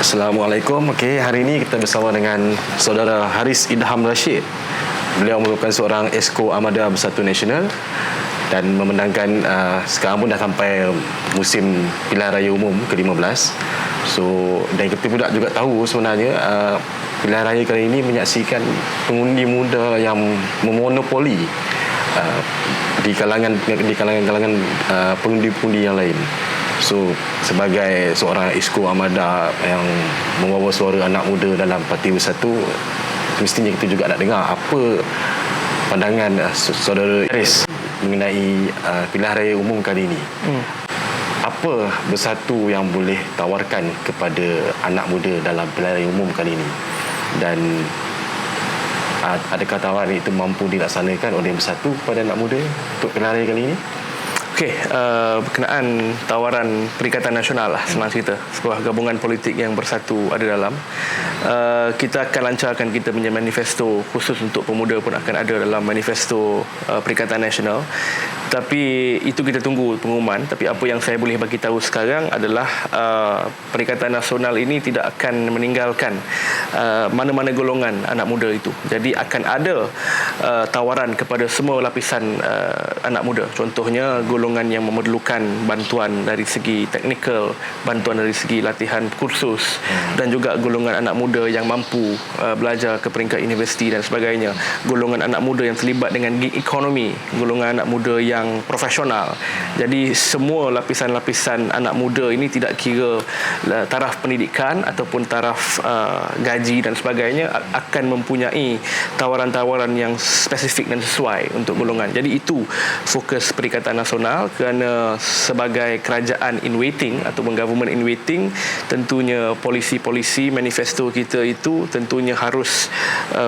Assalamualaikum. Okey, hari ini kita bersama dengan saudara Haris Idham Rashid. Beliau merupakan seorang Esko Armada Bersatu Nasional dan memenangkan sekarang pun dah sampai musim pilihan raya umum ke-15. So, dan kita pula juga tahu sebenarnya pilihan raya kali ini menyaksikan pengundi muda yang memonopoli di kalangan pengundi-pengundi yang lain. So, sebagai seorang Esko Armada yang membawa suara anak muda dalam Parti Bersatu, mestinya kita juga nak dengar apa pandangan saudara Haris mengenai pilihan raya umum kali ini. Apa Bersatu yang boleh tawarkan kepada anak muda dalam pilihan raya umum kali ini? Dan adakah tawaran itu mampu dilaksanakan oleh Bersatu kepada anak muda untuk pilihan raya kali ini? Okey, berkenaan tawaran Perikatan Nasional lah, senang cerita, sebuah gabungan politik yang bersatu ada dalam, kita akan lancarkan kita punya manifesto khusus untuk pemuda pun akan ada dalam manifesto Perikatan Nasional. Tapi itu kita tunggu pengumuman. Tapi apa yang saya boleh bagi tahu sekarang adalah Perikatan Nasional ini tidak akan meninggalkan mana-mana golongan anak muda itu. Jadi akan ada tawaran kepada semua lapisan anak muda. Contohnya golongan yang memerlukan bantuan dari segi teknikal, bantuan dari segi latihan kursus, dan juga golongan anak muda yang mampu belajar ke peringkat universiti dan sebagainya. Golongan anak muda yang terlibat dengan gig economy, golongan anak muda yang profesional. Jadi semua lapisan-lapisan anak muda ini tidak kira taraf pendidikan ataupun taraf gaji dan sebagainya, akan mempunyai tawaran-tawaran yang spesifik dan sesuai untuk golongan. Jadi itu fokus Perikatan Nasional, kerana sebagai kerajaan in waiting ataupun government in waiting, tentunya polisi-polisi manifesto kita itu tentunya harus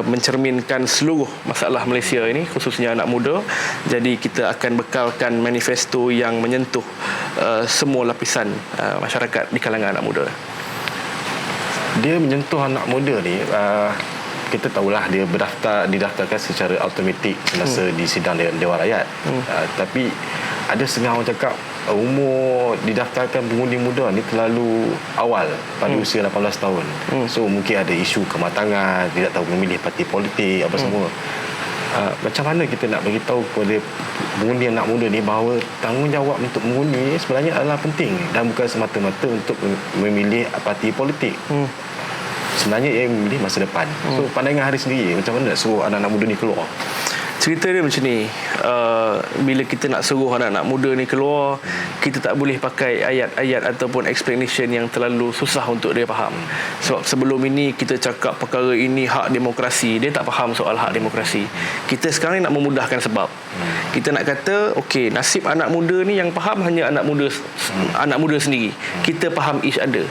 mencerminkan seluruh masalah Malaysia ini, khususnya anak muda. Jadi kita akan bekalkan manifesto yang menyentuh semua lapisan masyarakat di kalangan anak muda. Dia menyentuh anak muda ni, kita tahulah dia didaftarkan secara automatik semasa di sidang Dewan Rakyat. Tapi ada setengah orang cakap umur didaftarkan pengundi muda ni terlalu awal pada usia 18 tahun. So mungkin ada isu kematangan, tidak tahu memilih parti politik apa semua. Macam mana kita nak bagi tahu kepada pengundi anak muda ni bahawa tanggungjawab untuk mengundi sebenarnya adalah penting dan bukan semata-mata untuk memilih parti politik. Sebenarnya ia memilih masa depan. So pandangan Haris sendiri, macam mana nak suruh anak-anak muda ni keluar? Cerita dia macam ni, bila kita nak suruh anak-anak muda ni keluar, kita tak boleh pakai ayat-ayat ataupun explanation yang terlalu susah untuk dia faham. Sebab sebelum ini kita cakap perkara ini hak demokrasi, dia tak faham soal hak demokrasi. Kita sekarang ni nak memudahkan sebab. Kita nak kata, okey, nasib anak muda ni yang faham hanya anak muda sendiri. Kita faham each other.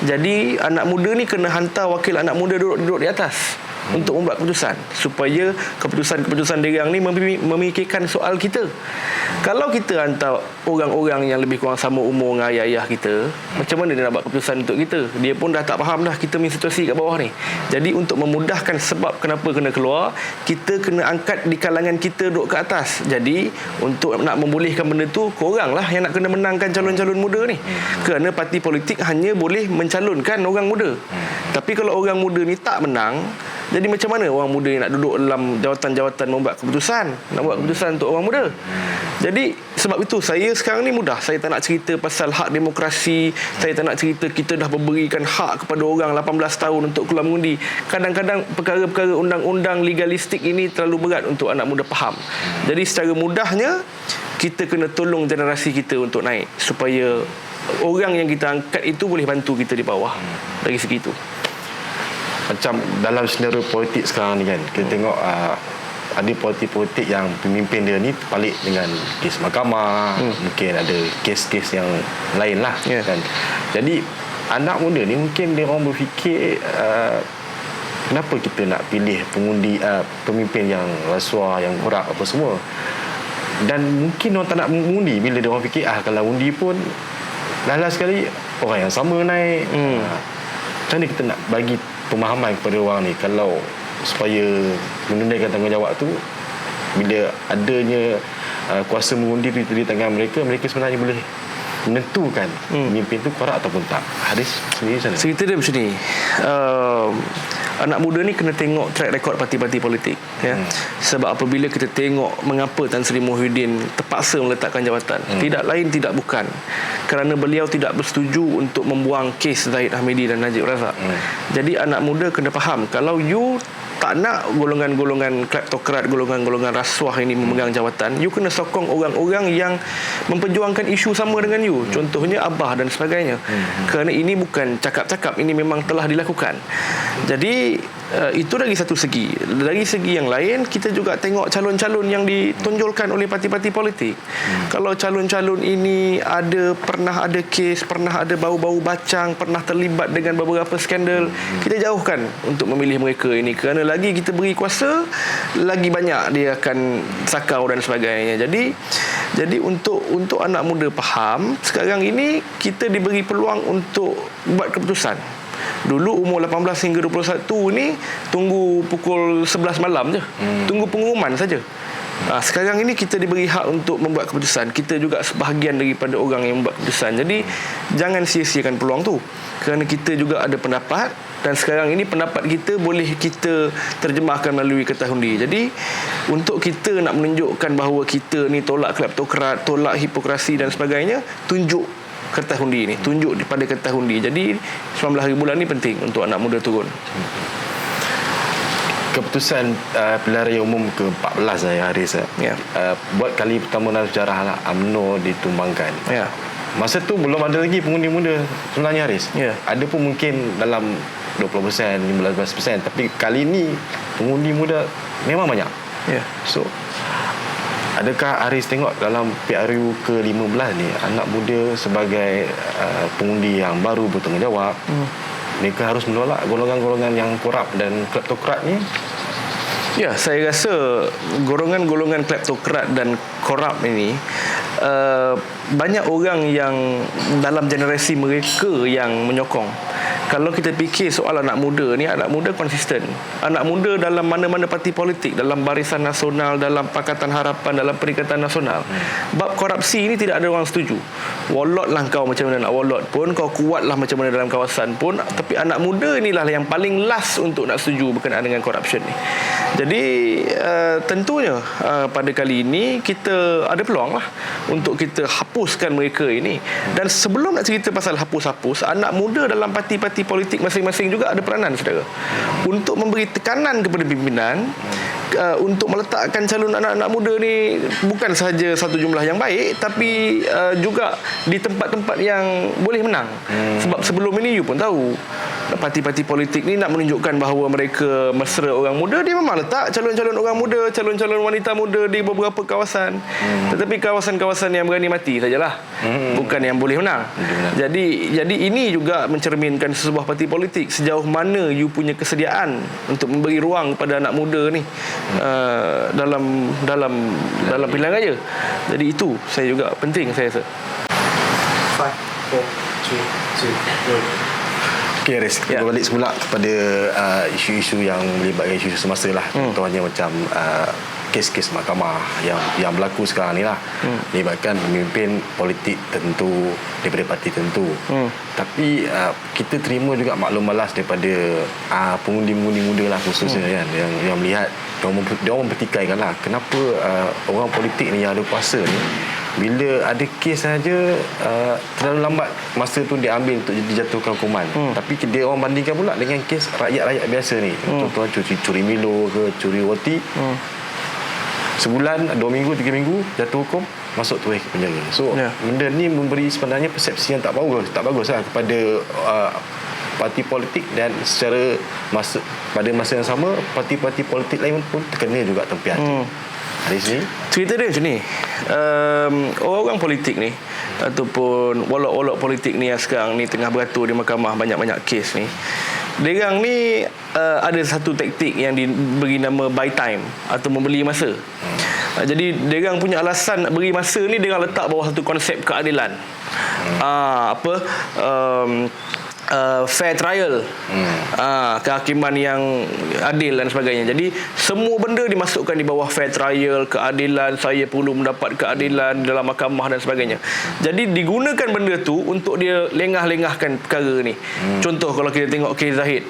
Jadi anak muda ni kena hantar wakil anak muda duduk di atas untuk membuat keputusan, supaya keputusan dirang ni memikirkan soal kita. Kalau kita hantar orang-orang yang lebih kurang sama umur dengan ayah-ayah kita, macam mana dia nak buat keputusan untuk kita? Dia pun dah tak faham dah kita punya situasi kat bawah ni. Jadi untuk memudahkan sebab kenapa kena keluar, kita kena angkat di kalangan kita duduk ke atas. Jadi untuk nak membolehkan benda tu, korang lah yang nak kena menangkan calon-calon muda ni. Kerana parti politik hanya boleh mencalonkan orang muda. Tapi kalau orang muda ni tak menang, jadi macam mana orang muda ni nak duduk dalam jawatan-jawatan membuat keputusan, nak buat keputusan untuk orang muda? Jadi sebab itu saya sekarang ni mudah. Saya tak nak cerita pasal hak demokrasi. Saya tak nak cerita kita dah memberikan hak kepada orang 18 tahun untuk keluar mengundi. Kadang-kadang perkara-perkara undang-undang legalistik ini terlalu berat untuk anak muda faham. Jadi secara mudahnya, kita kena tolong generasi kita untuk naik, supaya orang yang kita angkat itu boleh bantu kita di bawah. Dari segi itu. Macam dalam senario politik sekarang ni kan, kita tengok ada politik-politik yang pemimpin dia ni terpalit dengan kes mahkamah, mungkin ada kes-kes yang lain lah, kan. Jadi anak muda ni mungkin dia orang berfikir, kenapa kita nak pilih pengundi pemimpin yang rasuah, yang korup apa semua. Dan mungkin orang tak nak mengundi bila dia orang fikir kalau undi pun last sekali orang yang sama naik. Macam mana kita nak bagi pemahaman kepada orang ni, kalau supaya menunaikan tanggungjawab tu, bila adanya kuasa mengundi di tangan mereka, mereka sebenarnya boleh menentukan pemimpin tu korup ataupun tak? Haris sendiri macam mana? Cerita dia macam ni. Anak muda ni kena tengok track record parti-parti politik, ya. Sebab apabila kita tengok mengapa Tan Sri Muhyiddin terpaksa meletakkan jawatan, tidak lain tidak bukan kerana beliau tidak bersetuju untuk membuang kes Zahid Hamidi dan Najib Razak. Jadi anak muda kena faham, kalau you tak nak golongan-golongan kleptokrat, golongan-golongan rasuah ini memegang jawatan, you kena sokong orang-orang yang memperjuangkan isu sama dengan you. Contohnya Abah dan sebagainya. Kerana ini bukan cakap-cakap, ini memang telah dilakukan. Jadi itu dari satu segi. Dari segi yang lain, kita juga tengok calon-calon yang ditonjolkan oleh parti-parti politik. Kalau calon-calon ini pernah ada kes, pernah ada bau-bau bacang, pernah terlibat dengan beberapa skandal, kita jauhkan untuk memilih mereka ini. Kerana lagi kita beri kuasa, lagi banyak dia akan sakau dan sebagainya. Jadi untuk anak muda faham, sekarang ini kita diberi peluang untuk buat keputusan. Dulu umur 18 hingga 21 ni tunggu pukul 11 malam je. Tunggu pengumuman saja. Sekarang ini kita diberi hak untuk membuat keputusan. Kita juga sebahagian daripada orang yang membuat keputusan. Jadi jangan sia-siakan peluang tu. Kerana kita juga ada pendapat, dan sekarang ini pendapat kita boleh kita terjemahkan melalui Kertas Undi. Jadi untuk kita nak menunjukkan bahawa kita ni tolak kleptokrat, tolak hipokrasi dan sebagainya, tunjuk Kertas Undi ni, tunjuk pada Kertas Undi. Jadi 19 hari bulan ni penting untuk anak muda turun. Keputusan pilihan raya umum ke-14 Haris, buat kali pertama dalam sejarah lah UMNO ditumbangkan. Masa tu belum ada lagi pengundi muda sebenarnya, Haris. Ada pun mungkin dalam 20%, 15%, tapi kali ni pengundi muda memang banyak. So adakah Haris tengok dalam PRU ke-15 ni, anak muda sebagai pengundi yang baru bertanggungjawab, mereka harus menolak golongan-golongan yang korup dan kleptokrat ni? Ya, saya rasa golongan-golongan kleptokrat dan korup ini, banyak orang yang dalam generasi mereka yang menyokong. Kalau kita fikir soal anak muda ni, anak muda konsisten. Anak muda dalam mana-mana parti politik, dalam Barisan Nasional, dalam Pakatan Harapan, dalam Perikatan Nasional. Bab korupsi ni tidak ada orang setuju. Walotlah kau macam mana nak walot pun, kau kuatlah macam mana dalam kawasan pun, tapi anak muda inilah yang paling last untuk nak setuju berkenaan dengan korupsi ni. Jadi tentunya pada kali ini kita ada peluang lah untuk kita hapuskan mereka ini. Dan sebelum nak cerita pasal hapus-hapus, anak muda dalam parti-parti politik masing-masing juga ada peranan, saudara, untuk memberi tekanan kepada pimpinan, untuk meletakkan calon anak-anak muda ni bukan sahaja satu jumlah yang baik, tapi juga di tempat-tempat yang boleh menang. Sebab sebelum ini you pun tahu, parti-parti politik ni nak menunjukkan bahawa mereka mesra orang muda, dia memang letak calon-calon orang muda, calon-calon wanita muda di beberapa kawasan. Tetapi kawasan-kawasan yang berani mati sajalah, bukan yang boleh menang. Jadi ini juga mencerminkan sebuah parti politik sejauh mana you punya kesediaan untuk memberi ruang kepada anak muda ni dalam pilihan raya. Jadi itu saya juga penting, saya rasa. 5, 4, 3, 2, 1. Okay, Haris, kita balik semula kepada isu-isu yang melibatkan isu semasa lah. Contohnya macam kes-kes mahkamah yang berlaku sekarang ni lah, melibatkan pemimpin politik tertentu daripada parti tertentu. Tapi kita terima juga maklum balas daripada pengundi-pengundi muda lah khususnya, kan, yang melihat dia orang mempertikaikan lah, kenapa orang politik ni yang ada kuasa ni, bila ada kes saja terlalu lambat masa tu diambil untuk dijatuhkan hukuman. Tapi dia orang bandingkan pula dengan kes rakyat-rakyat biasa ni. Contohnya curi Milo ke curi roti, sebulan, 2 minggu, 3 minggu jatuh hukum, masuk terus ke penjara. So benda ni memberi sebenarnya persepsi yang tak bagus lah kepada parti politik, dan secara pada masa yang sama parti-parti politik lain pun terkena juga tempian. Hari sini cerita dia macam ni, orang-orang politik ni ataupun olok-olok politik ni yang sekarang ni tengah beratur di mahkamah, banyak-banyak kes ni, diorang ni ada satu taktik yang diberi nama buy time atau membeli masa. Jadi diorang punya alasan nak beri masa ni, diorang letak bawah satu konsep keadilan. fair trial, kehakiman yang adil dan sebagainya. Jadi semua benda dimasukkan di bawah fair trial, keadilan, saya perlu mendapat keadilan dalam mahkamah dan sebagainya. Jadi digunakan benda tu untuk dia lengah-lengahkan perkara ni. Contoh kalau kita tengok kes Zahid,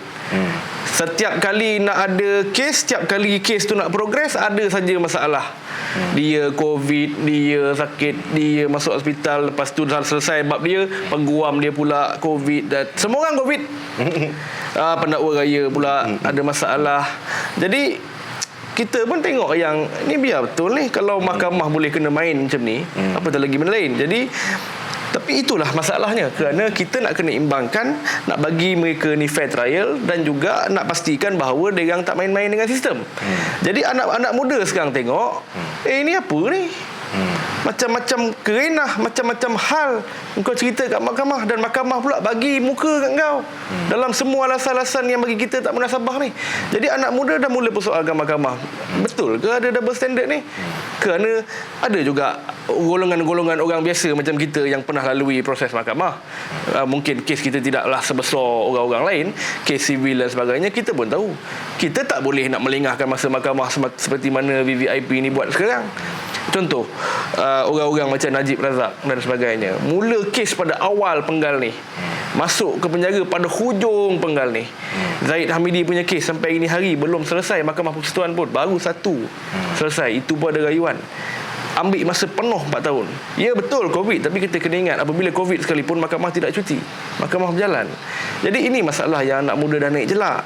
setiap kali nak ada kes, setiap kali kes tu nak progres, ada saja masalah. Dia COVID, dia sakit, dia masuk hospital, lepas tu dah selesai bab dia, peguam dia pula COVID, dan semua orang COVID. Pendakwa raya pula ada masalah. Jadi kita pun tengok yang ni biar betul ni, kalau mahkamah boleh kena main macam ni, apatah lagi benda lain. Jadi tapi itulah masalahnya, kerana kita nak kena imbangkan, nak bagi mereka ni fair trial, dan juga nak pastikan bahawa mereka tak main-main dengan sistem. Jadi anak-anak muda sekarang tengok, ini apa ni? Macam-macam kerenah, macam-macam hal kau cerita kat mahkamah, dan mahkamah pula bagi muka kat kau dalam semua alasan-alasan yang bagi kita tak munasabah ni. Jadi anak muda dah mula persoalkan mahkamah. Betul ke ada double standard ni? Kerana ada juga golongan-golongan orang biasa macam kita yang pernah lalui proses mahkamah. Mungkin kes kita tidaklah sebesar orang-orang lain, kes sivil dan sebagainya, kita pun tahu. Kita tak boleh nak melengahkan masa mahkamah seperti mana VVIP ni buat sekarang. Contoh, orang-orang macam Najib Razak dan sebagainya, mula kes pada awal penggal ni, masuk ke penjara pada hujung penggal ni. Zahid Hamidi punya kes sampai ini hari belum selesai Mahkamah Persekutuan pun, baru satu selesai, itu pun ada rayuan. Ambil masa penuh 4 tahun. Ya betul COVID, tapi kita kena ingat apabila COVID sekalipun mahkamah tidak cuti, mahkamah berjalan. Jadi ini masalah yang anak muda dah naik jelak.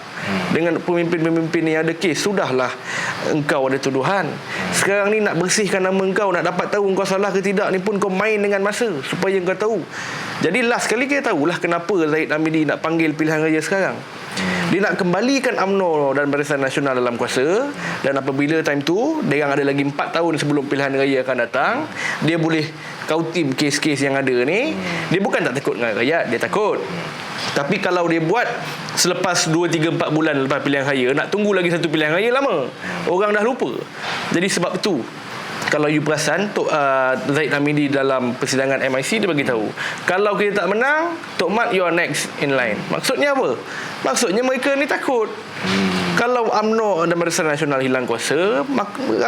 Dengan pemimpin-pemimpin yang ada kes, sudahlah engkau ada tuduhan. Sekarang ni nak bersihkan nama engkau, nak dapat tahu engkau salah ke tidak ni pun kau main dengan masa supaya engkau tahu. Jadi last kali kita tahulah kenapa Zahid Hamidi nak panggil pilihan raya sekarang. Dia nak kembalikan UMNO dan Barisan Nasional dalam kuasa, dan apabila time tu dia ada lagi 4 tahun sebelum pilihan raya akan datang, dia boleh kautim kes-kes yang ada ni. Dia bukan tak takut dengan rakyat, dia takut. Tapi kalau dia buat selepas 2, 3, 4 bulan lepas pilihan raya, nak tunggu lagi satu pilihan raya lama. Orang dah lupa. Jadi sebab tu, kalau you perasan, Zahid Hamidi dalam persidangan MIC dia bagi tahu, kalau kita tak menang, Tok Mat you are next in line. Maksudnya apa? Maksudnya mereka ni takut. Kalau UMNO dan Barisan Nasional hilang kuasa,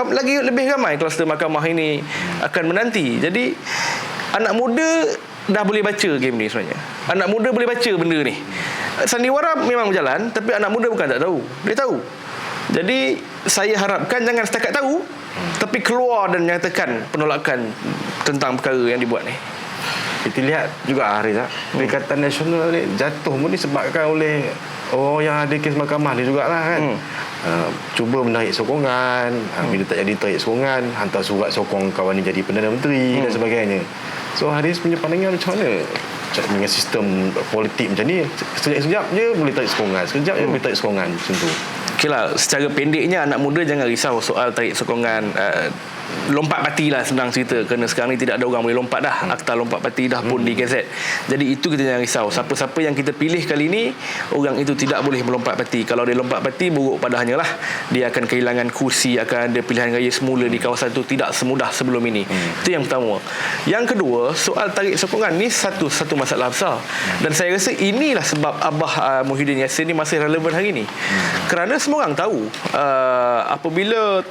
lagi lebih ramai kluster mahkamah ini akan menanti. Jadi anak muda dah boleh baca game ni sebenarnya. Anak muda boleh baca benda ni. Sandiwara memang berjalan, tapi anak muda bukan tak tahu. Dia tahu. Jadi saya harapkan jangan setakat tahu, tapi keluar dan menyatakan penolakan tentang perkara yang dibuat ni. Kita lihat juga Haris, Perikatan Nasional ni jatuh pun disebabkan oleh orang yang ada kes mahkamah ni jugalah kan. Cuba menarik sokongan, bila tak jadi tarik sokongan, hantar surat sokong kawan ni jadi Perdana Menteri dan sebagainya. So Haris punya pandangan macam mana dengan sistem politik macam ni? Sekejap je boleh tarik sokongan, sekejap je boleh tarik sokongan macam tu. Okeylah, secara pendeknya anak muda jangan risau soal tarik sokongan. Lompat parti lah senang cerita, kerana sekarang ni tidak ada orang boleh lompat dah. Akta lompat parti dah pun di-gazette. Jadi itu kita jangan risau. Siapa-siapa yang kita pilih kali ni, orang itu tidak boleh melompat parti. Kalau dia lompat parti, buruk padanya lah. Dia akan kehilangan kursi, akan ada pilihan raya semula di kawasan itu tidak semudah sebelum ini. Itu yang pertama. Yang kedua, soal tarik sokongan ni satu masalah besar. Dan saya rasa inilah sebab Abah Muhyiddin Yassin ni masih relevan hari ni. Kerana semua orang tahu, apabila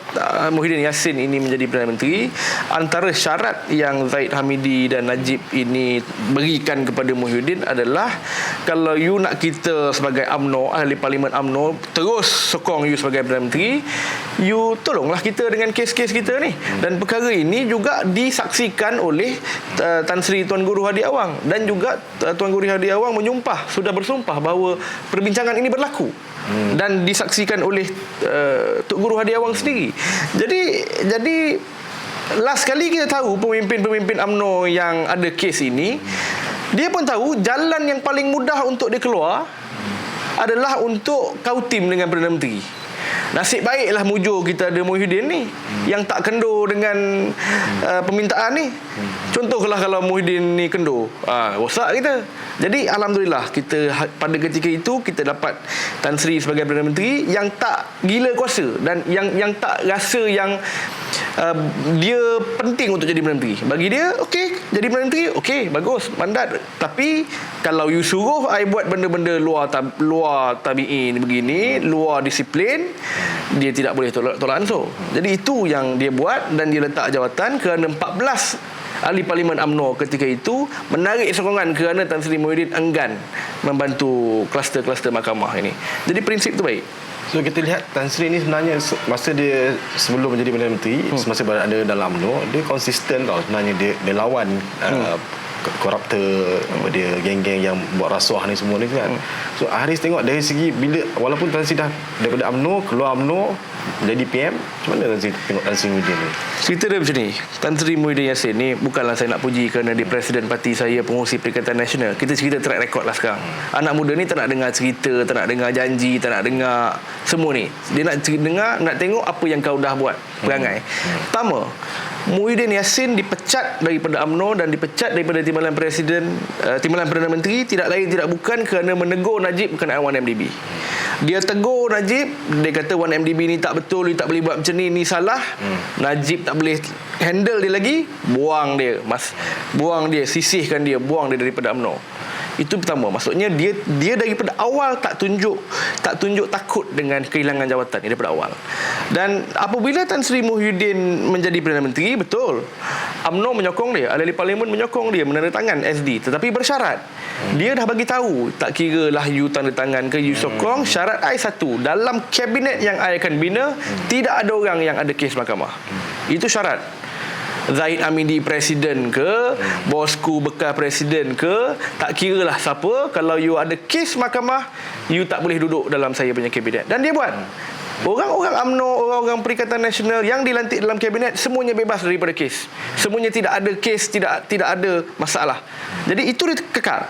Muhyiddin Yassin ini menjadi Perdana Menteri, antara syarat yang Zahid Hamidi dan Najib ini berikan kepada Muhyiddin adalah, kalau you nak kita sebagai UMNO, ahli parlimen UMNO terus sokong you sebagai Perdana Menteri, you tolonglah kita dengan kes-kes kita ni. Dan perkara ini juga disaksikan oleh Tan Sri Tuan Guru Hadi Awang, dan juga Tuan Guru Hadi Awang sudah bersumpah bahawa perbincangan ini berlaku, dan disaksikan oleh Tok Guru Hadi Awang sendiri. Jadi last kali kita tahu pemimpin-pemimpin UMNO yang ada kes ini, dia pun tahu jalan yang paling mudah untuk dia keluar adalah untuk kautim dengan Perdana Menteri. Nasib baiklah mujur kita ada Muhyiddin ni yang tak kendur dengan permintaan ni. Contohlah kalau Muhyiddin ni kendur, rosak kita. Jadi alhamdulillah, kita pada ketika itu kita dapat Tan Sri sebagai Perdana Menteri yang tak gila kuasa, dan yang tak rasa yang dia penting untuk jadi Perdana Menteri. Bagi dia, okey, jadi Perdana Menteri, okey, bagus, mandat. Tapi kalau you suruh I buat benda-benda luar tabi'in begini, luar disiplin, dia tidak boleh tolak ansur. Jadi itu yang dia buat, dan dia letak jawatan kerana 14 ahli Parlimen UMNO ketika itu menarik sokongan kerana Tan Sri Muhyiddin enggan membantu kluster-kluster mahkamah ini. Jadi prinsip tu baik. So kita lihat Tan Sri ni sebenarnya masa dia sebelum menjadi Perdana Menteri, semasa berada dalam UMNO, dia konsisten tau sebenarnya. Dia lawan koruptor, dia geng-geng yang buat rasuah ni semua ni kan. So Haris tengok dari segi bila walaupun Tan Sri dah daripada UMNO keluar UMNO menjadi PM, macam mana Tan Sri tengok Tan Sri Muhyiddin ni? Cerita dia macam ni. Tan Sri Muhyiddin Yassin ni bukanlah saya nak puji kerana dia presiden parti saya, pengurusi Perikatan Nasional. Kita cerita track record lah sekarang. Anak muda ni tak nak dengar cerita, tak nak dengar janji, tak nak dengar semua ni. Dia nak dengar, nak tengok apa yang kau dah buat perangai. Pertama, Muhyiddin Yassin dipecat daripada UMNO dan dipecat daripada Timbalan Perdana Menteri tidak lain tidak bukan kerana menegur Najib berkenaan 1MDB. Dia tegur Najib, dia kata 1MDB ni tak betul, dia tak boleh buat macam ni salah. Najib tak boleh handle dia lagi, buang dia, buang dia, sisihkan dia, buang dia daripada UMNO. Itu pertama. Maksudnya dia daripada awal tak tunjuk takut dengan kehilangan jawatan ni daripada awal. Dan apabila Tan Sri Muhyiddin menjadi Perdana Menteri, betul, UMNO menyokong dia, ahli Parlimen menyokong dia menandatangan SD, tetapi bersyarat. Dia dah bagi tahu, tak kira lah you tanda tangan ke you sokong, syarat I satu, dalam kabinet yang I akan bina tidak ada orang yang ada kes mahkamah. Itu syarat. Zahid Hamidi presiden ke, bosku bekas presiden ke, tak kira lah siapa, kalau you ada kes mahkamah, you tak boleh duduk dalam saya punya kabinet. Dan dia buat. Orang-orang UMNO, orang-orang Perikatan Nasional yang dilantik dalam kabinet semuanya bebas daripada kes. Semuanya tidak ada kes, tidak ada masalah. Jadi itu dia kekal.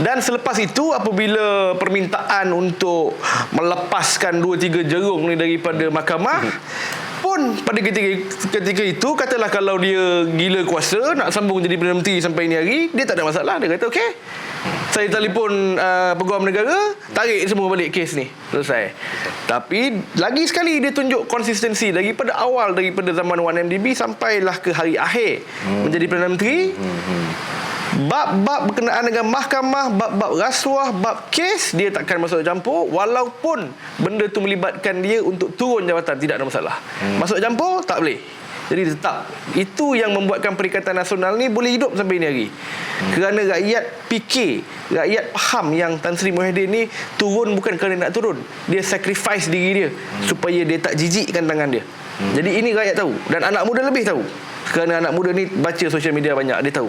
Dan selepas itu apabila permintaan untuk melepaskan 2-3 jerung ni daripada mahkamah pun pada ketika itu, katalah kalau dia gila kuasa nak sambung jadi Perdana Menteri sampai ini hari, dia tak ada masalah. Dia kata okey, saya telefon Peguam Negara, tarik semua balik kes ni, selesai. Tapi lagi sekali dia tunjuk konsistensi daripada awal, daripada zaman 1MDB sampailah ke hari akhir menjadi Perdana Menteri. Bab-bab berkenaan dengan mahkamah, bab-bab rasuah, bab kes, dia takkan masuk campur, walaupun benda tu melibatkan dia untuk turun jawatan, tidak ada masalah. Masuk campur tak boleh. Jadi tetap. Itu yang membuatkan Perikatan Nasional ni boleh hidup sampai ini hari. Kerana rakyat fikir, rakyat faham yang Tan Sri Muhyiddin ni turun bukan kerana nak turun, dia sacrifice diri dia supaya dia tak jijikkan tangan dia. Jadi ini rakyat tahu, dan anak muda lebih tahu, kerana anak muda ni baca sosial media banyak, dia tahu.